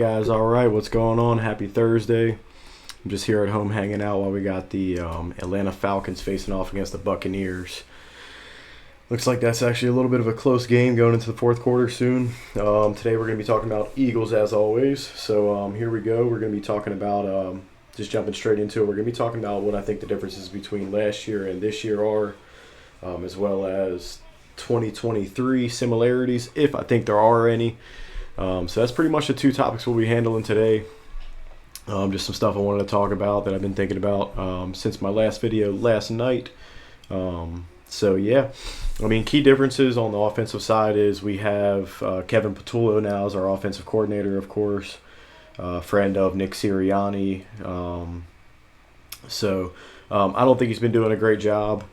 guys. All right. What's going on? Happy Thursday. I'm just here at home hanging out while we got the Atlanta Falcons facing off against the Buccaneers. Looks like that's actually a little bit of a close game going into the fourth quarter soon. Today we're going to be talking about Eagles as always. So here we go. We're going to be talking about, just jumping straight into it, we're going to be talking about what I think the differences between last year and this year are, as well as 2023 similarities, if I think there are any. So that's pretty much the two topics we'll be handling today. Just some stuff I wanted to talk about that I've been thinking about since my last video last night. So yeah, I mean, key differences on the offensive side is we have Kevin Patullo now as our offensive coordinator, of course, friend of Nick Sirianni. I don't think he's been doing a great job.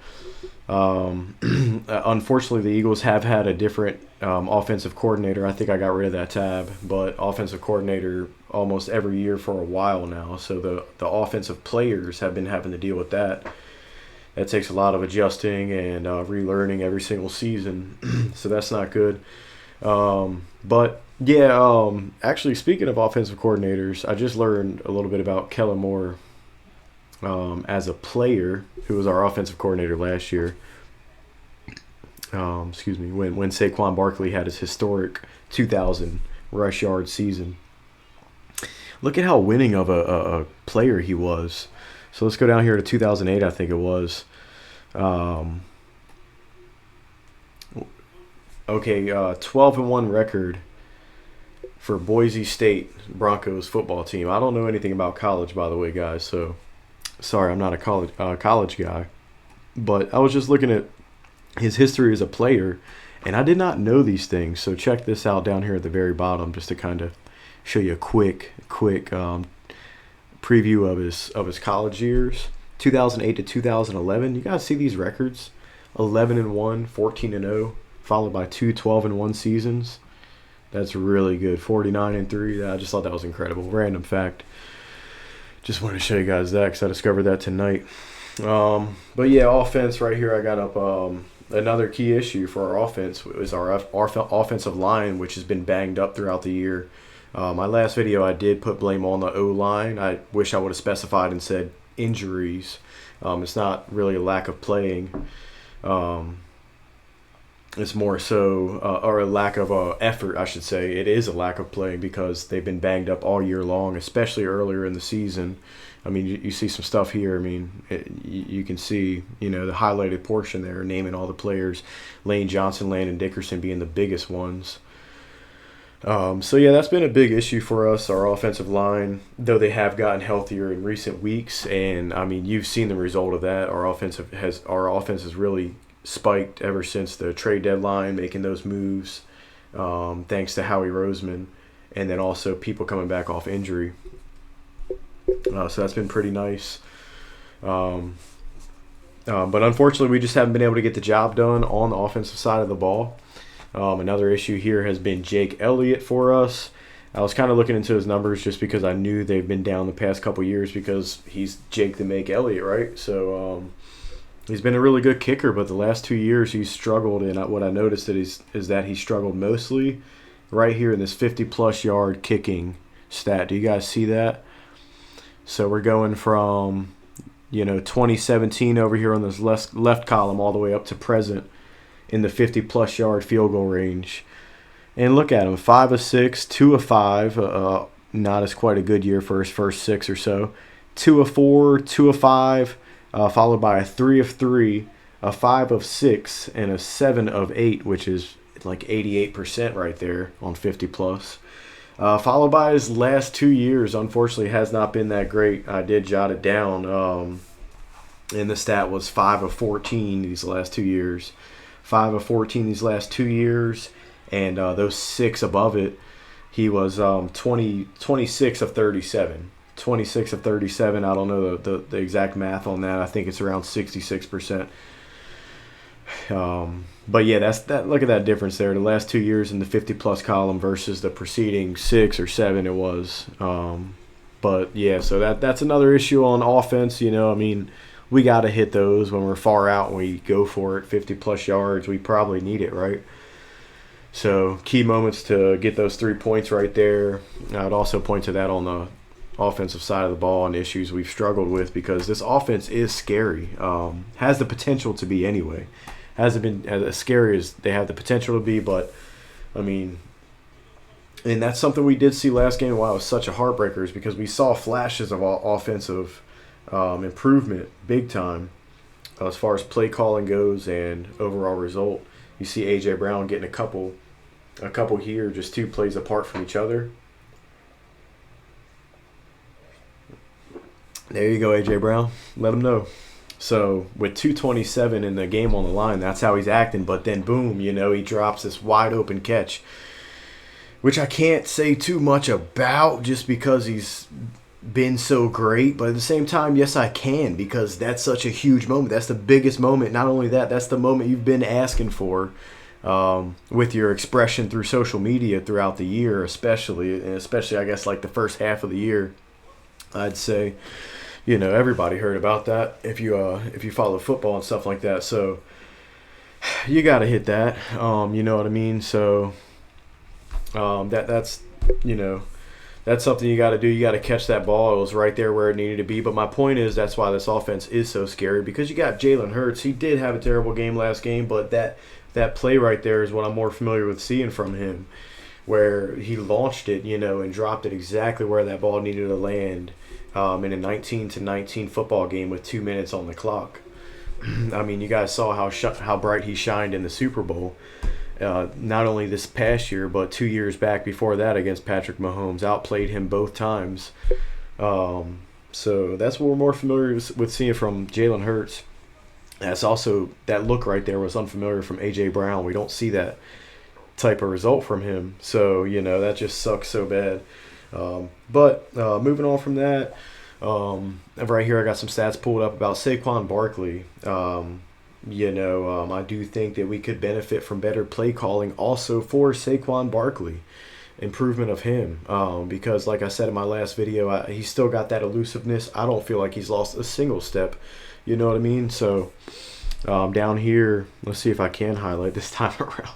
Unfortunately, the Eagles have had a different offensive coordinator. I think I got rid of that tab, but offensive coordinator almost every year for a while now. So the offensive players have been having to deal with that. That takes a lot of adjusting and relearning every single season. So that's not good. But yeah, actually, speaking of offensive coordinators, I just learned a little bit about Kellen Moore as a player, who was our offensive coordinator last year. When Saquon Barkley had his historic 2,000 rush yard season. Look at how winning of a player he was. So let's go down here to 2008, I think it was. 12-1 record for Boise State Broncos football team. I don't know anything about college, by the way, guys. So sorry, I'm not a college guy. But I was just looking at his history as a player, and I did not know these things. So check this out down here at the very bottom, just to kind of show you a quick preview of his college years, 2008 to 2011. You guys see these records: 11-1, 14-0, followed by two 12-1 seasons. That's really good. 49-3. I just thought that was incredible. Random fact. Just wanted to show you guys that because I discovered that tonight. But yeah, offense right here. I got up another key issue for our offense is our offensive line, which has been banged up throughout the year. My last video, I did put blame on the O-line. I wish I would have specified and said injuries. It's not really a lack of playing. It's more so, or a lack of effort, I should say. It is a lack of playing because they've been banged up all year long, especially earlier in the season. I mean, you see some stuff here. I mean, you can see, the highlighted portion there, naming all the players, Lane Johnson, Landon Dickerson being the biggest ones. So yeah, that's been a big issue for us, our offensive line, though they have gotten healthier in recent weeks. And I mean, you've seen the result of that. Our offense has really spiked ever since the trade deadline, making those moves, thanks to Howie Roseman, and then also people coming back off injury. So that's been pretty nice. But unfortunately, we just haven't been able to get the job done on the offensive side of the ball. Another issue here has been Jake Elliott for us. I was kind of looking into his numbers just because I knew they've been down the past couple years because he's Jake the Make Elliott, right? So he's been a really good kicker, but the last 2 years he's struggled. And what I noticed is that he struggled mostly right here in this 50-plus yard kicking stat. Do you guys see that? So we're going from 2017 over here on this left column all the way up to present in the 50-plus yard field goal range. And look at him, 5 of 6, 2 of 5. Not as quite a good year for his first 6 or so. 2 of 4, 2 of 5, followed by a 3 of 3, a 5 of 6, and a 7 of 8, which is like 88% right there on 50-plus. Followed by his last 2 years, unfortunately, has not been that great. I did jot it down. And the stat was 5 of 14 these last 2 years. 5 of 14 these last 2 years, and those 6 above it, he was 26 of 37. 26 of 37, I don't know the exact math on that. I think it's around 66%. But yeah, look at that difference there. The last 2 years in the 50-plus column versus the preceding 6 or 7 it was. But yeah, so that's another issue on offense. I mean, we got to hit those when we're far out and we go for it, 50-plus yards. We probably need it, right? So key moments to get those 3 points right there. I'd also point to that on the offensive side of the ball and issues we've struggled with, because this offense is scary. Has the potential to be anyway. Hasn't been as scary as they have the potential to be, but I mean, and that's something we did see last game. Why it was such a heartbreaker is because we saw flashes of offensive improvement big time as far as play calling goes and overall result. You see AJ Brown getting a couple here, just 2 plays apart from each other. There you go, AJ Brown. Let him know. So with 2:27 in the game on the line, that's how he's acting. But then boom, he drops this wide open catch, which I can't say too much about just because he's been so great. But at the same time, yes, I can, because that's such a huge moment. That's the biggest moment. Not only that, that's the moment you've been asking for with your expression through social media throughout the year, especially I guess like the first half of the year. I'd say, everybody heard about that if you follow football and stuff like that. So you got to hit that. You know what I mean? So that's that's something you got to do. You got to catch that ball. It was right there where it needed to be. But my point is, that's why this offense is so scary, because you got Jalen Hurts. He did have a terrible game last game, but that play right there is what I'm more familiar with seeing from him, where he launched it, and dropped it exactly where that ball needed to land in a 19-19 football game with 2 minutes on the clock. I mean, you guys saw how bright he shined in the Super Bowl. Not only this past year, but 2 years back before that against Patrick Mahomes. Outplayed him both times. So that's what we're more familiar with seeing from Jalen Hurts. That's also, that look right there was unfamiliar from A.J. Brown. We don't see that type of result from him. So, that just sucks so bad. But moving on from that, right here I got some stats pulled up about Saquon Barkley. I do think that we could benefit from better play calling also for Saquon Barkley, improvement of him, because like I said in my last video, he's still got that elusiveness. I don't feel like he's lost a single step, you know what I mean? So down here, let's see if I can highlight this time around,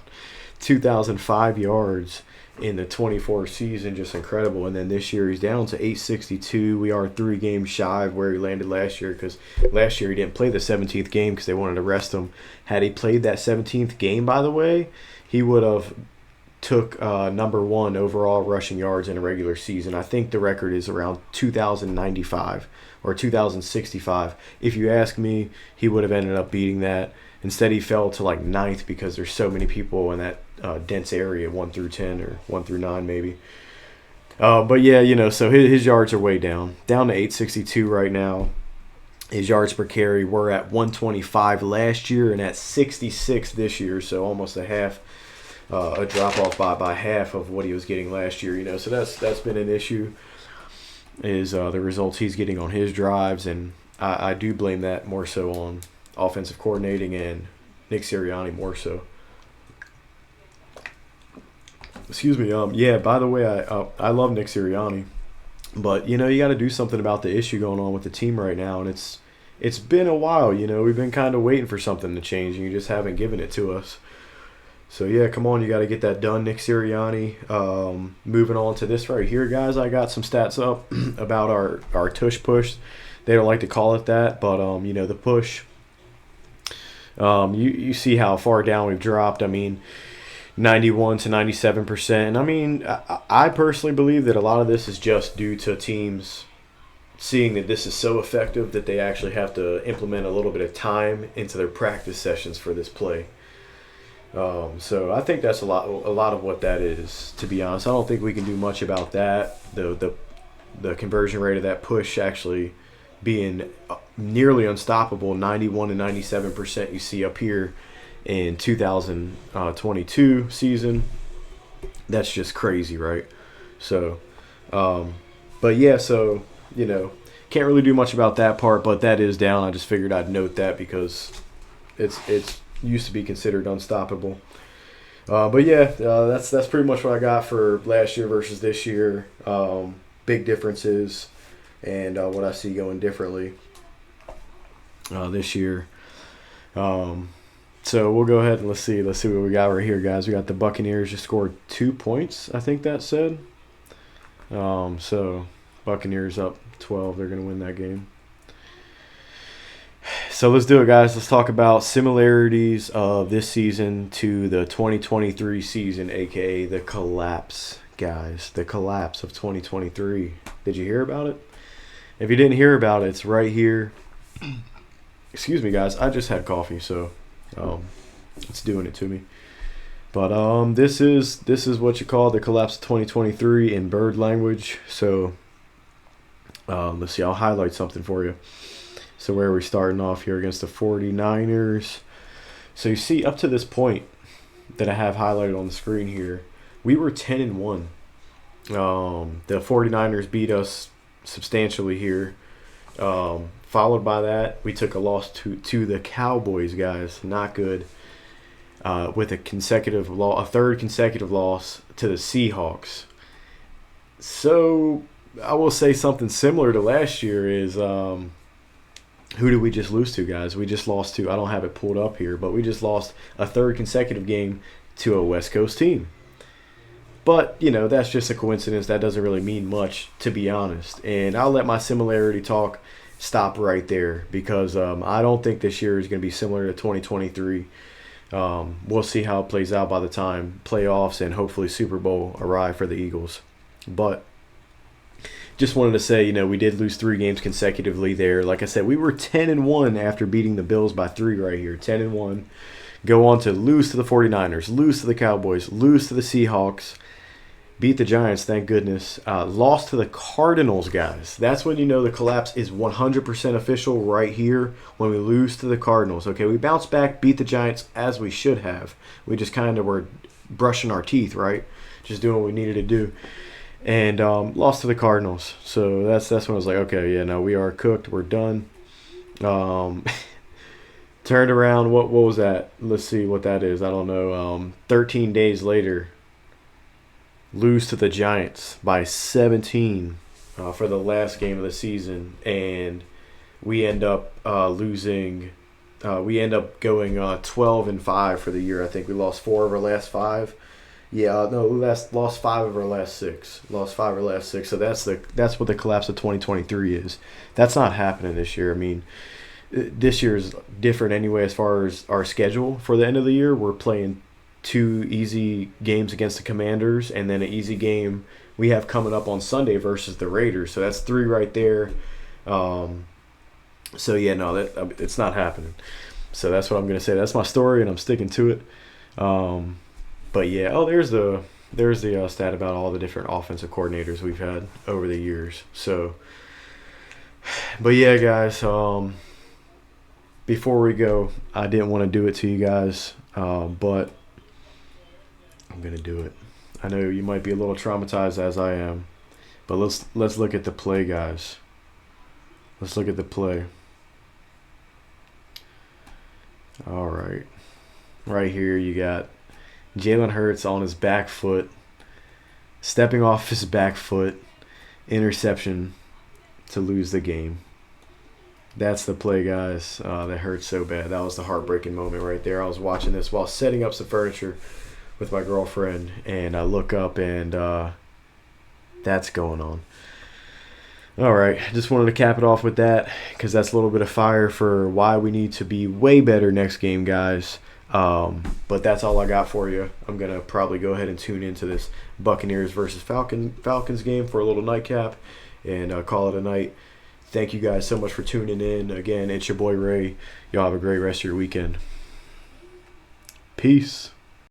2,005 yards in the 24 season, just incredible. And then this year he's down to 862. We are 3 games shy of where he landed last year, because last year he didn't play the 17th game because they wanted to rest him. Had he played that 17th game, by the way, he would have took number 1 overall rushing yards in a regular season. I think the record is around 2,095 or 2,065. If you ask me, he would have ended up beating that. Instead, he fell to like 9th because there's so many people in that dense area, 1 through 10 or 1 through 9 maybe. But yeah, so his yards are way down to 862 right now. His yards per carry were at 125 last year and at 66 this year, so almost a drop off by half of what he was getting last year. So that's been an issue, is the results he's getting on his drives, and I do blame that more so on offensive coordinating and Nick Sirianni more so. Excuse me. Yeah. By the way, I love Nick Sirianni, but you got to do something about the issue going on with the team right now, and it's been a while. We've been kind of waiting for something to change, and you just haven't given it to us. So yeah, come on, you got to get that done, Nick Sirianni. Moving on to this right here, guys. I got some stats up about our tush push. They don't like to call it that, but the push. You see how far down we've dropped. I mean, 91 to 97%. And I mean, I personally believe that a lot of this is just due to teams seeing that this is so effective that they actually have to implement a little bit of time into their practice sessions for this play. So I think that's a lot of what that is, to be honest. I don't think we can do much about that. The conversion rate of that push actually being nearly unstoppable, 91 to 97% you see up here in 2022 season. That's just crazy, right? So, but yeah, so, can't really do much about that part, but that is down. I just figured I'd note that because it's used to be considered unstoppable. But yeah, that's pretty much what I got for last year versus this year. Big differences and what I see going differently this year. So we'll go ahead and let's see what we got right here, guys. We got the Buccaneers just scored 2 points. I think that said. So Buccaneers up 12. They're gonna win that game. So let's do it, guys. Let's talk about similarities of this season to the 2023 season, aka the collapse, guys. The collapse of 2023. Did you hear about it? If you didn't hear about it, it's right here. Excuse me, guys. I just had coffee, so it's doing it to me. But this is what you call the collapse of 2023 in bird language. So let's see. I'll highlight something for you. So where are we starting off here against the 49ers? So you see up to this point that I have highlighted on the screen here, we were 10-1. The 49ers beat us substantially here. Followed by that, we took a loss to the Cowboys, guys. Not good. With a third consecutive loss to the Seahawks. So I will say something similar to last year is who did we just lose to, guys? We just lost to, I don't have it pulled up here, but we just lost a third consecutive game to a West Coast team. But, that's just a coincidence. That doesn't really mean much, to be honest. And I'll let my similarity talk stop right there because I don't think this year is going to be similar to 2023. We'll see how it plays out by the time playoffs and hopefully Super Bowl arrive for the Eagles. But just wanted to say, we did lose 3 games consecutively there. Like I said, we were 10-1 after beating the Bills by 3 right here. 10-1. Go on to lose to the 49ers, lose to the Cowboys, lose to the Seahawks, beat the Giants, thank goodness. Lost to the Cardinals, guys. That's when the collapse is 100% official right here when we lose to the Cardinals. Okay, we bounced back, beat the Giants as we should have. We just kind of were brushing our teeth, right? Just doing what we needed to do. And lost to the Cardinals. So that's when I was like, okay, yeah, no, we are cooked. We're done. Turned around. What was that? Let's see what that is. I don't know. 13 days later, lose to the Giants by 17 for the last game of the season. And we end up losing. We end up going 12-5 for the year. I think we lost 4 of our last 5. Yeah, no, lost 5 of our last 6. Lost 5 of our last 6. So that's what the collapse of 2023 is. That's not happening this year. I mean, this year is different anyway as far as our schedule for the end of the year. We're playing 2 easy games against the Commanders and then an easy game we have coming up on Sunday versus the Raiders. So that's 3 right there. So yeah, no, it's not happening. So that's what I'm gonna say. That's my story, and I'm sticking to it. But yeah, there's the stat about all the different offensive coordinators we've had over the years. So, but yeah, guys. Before we go, I didn't want to do it to you guys, but I'm gonna do it. I know you might be a little traumatized as I am, but let's look at the play, guys. Let's look at the play. All right, right here you got Jalen Hurts on his back foot, stepping off his back foot, interception to lose the game. That's the play, guys. That hurts so bad. That was the heartbreaking moment right there. I was watching this while setting up some furniture with my girlfriend, and I look up, and that's going on. All right, just wanted to cap it off with that because that's a little bit of fire for why we need to be way better next game, guys. But that's all I got for you. I'm going to probably go ahead and tune into this Buccaneers versus Falcons game for a little nightcap and call it a night. Thank you guys so much for tuning in. Again, it's your boy Ray. Y'all have a great rest of your weekend. Peace.